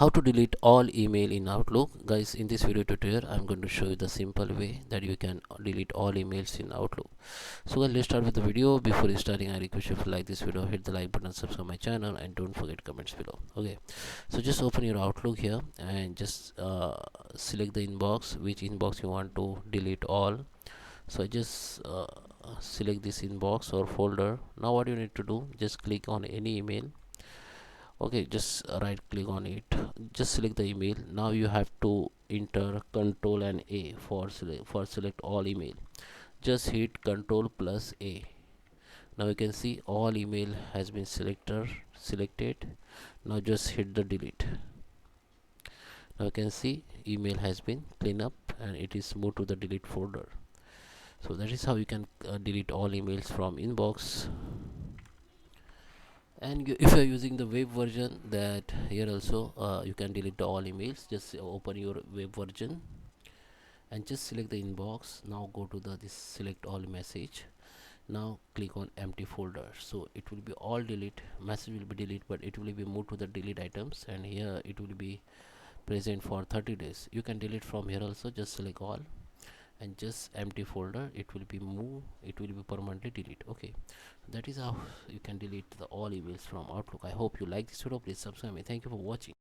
How to delete all email in Outlook. Guys, in this video tutorial I'm going to show you the simple way that you can delete all emails in Outlook. So guys, let's start with the video. Before starting, I request you to like this video, hit the like button, subscribe my channel, and don't forget comments below. Okay, so just open your Outlook here and just select the inbox, which inbox you want to delete all. So I just select this inbox or folder. Now what you need to do, just click on any email. Okay, just right click on it, just select the email. Now you have to enter Control and A for select all email. Just hit Control plus A. Now you can see all email has been selected. Now just hit the delete. Now you can see email has been cleaned up and it is moved to the delete folder. So that is how you can delete all emails from inbox. And if you are using the web version, that here also you can delete all emails. Just open your web version and just select the inbox. Now go to this select all message. Now click on empty folder, so it will be all delete. Message will be delete, but it will be moved to the delete items, and here it will be present for 30 days. You can delete from here also. Just select all and just empty folder, it will be moved, it will be permanently delete. Okay, that is how you can delete all emails from Outlook. I hope you like this video. Please subscribe me. Thank you for watching.